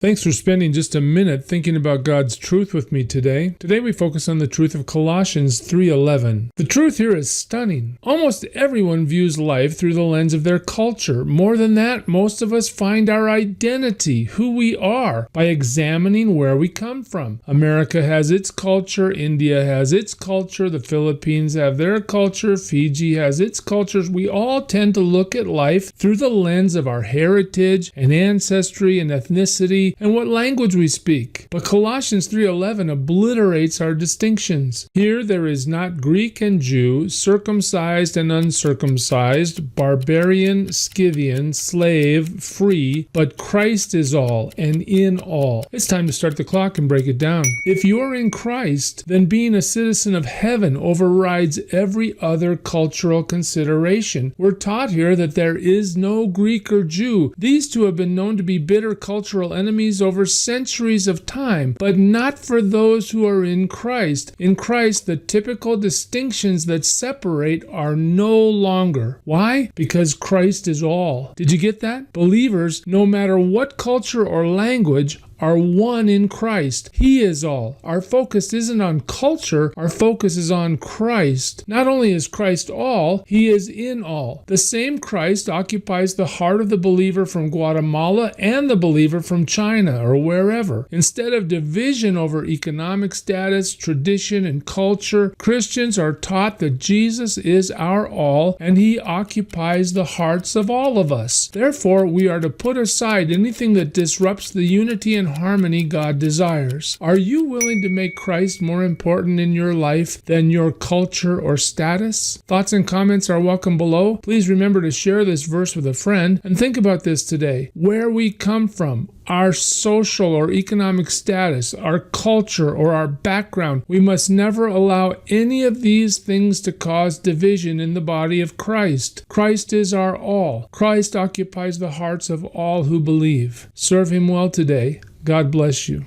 Thanks for spending just a minute thinking about God's truth with me today. Today we focus on the truth of Colossians 3:11. The truth here is stunning. Almost everyone views life through the lens of their culture. More than that, most of us find our identity, who we are, by examining where we come from. America has its culture, India has its culture, the Philippines have their culture, Fiji has its cultures. We all tend to look at life through the lens of our heritage and ancestry and ethnicity and what language we speak. But Colossians 3:11 obliterates our distinctions. Here there is not Greek and Jew, circumcised and uncircumcised, barbarian, Scythian, slave, free, but Christ is all and in all. It's time to start the clock and break it down. If you're in Christ, then being a citizen of heaven overrides every other cultural consideration. We're taught here that there is no Greek or Jew. These two have been known to be bitter cultural enemies over centuries of time, but not for those who are in Christ. In Christ, the typical distinctions that separate are no longer. Why? Because Christ is all. Did you get that? Believers, no matter what culture or language, are one in Christ. He is all. Our focus isn't on culture, our focus is on Christ. Not only is Christ all, He is in all. The same Christ occupies the heart of the believer from Guatemala and the believer from China or wherever. Instead of division over economic status, tradition, and culture, Christians are taught that Jesus is our all and He occupies the hearts of all of us. Therefore, we are to put aside anything that disrupts the unity and harmony God desires. Are you willing to make Christ more important in your life than your culture or status? Thoughts and comments are welcome below. Please remember to share this verse with a friend and think about this today. Where we come from, our social or economic status, our culture, or our background, we must never allow any of these things to cause division in the body of Christ. Christ is our all. Christ occupies the hearts of all who believe. Serve Him well today. God bless you.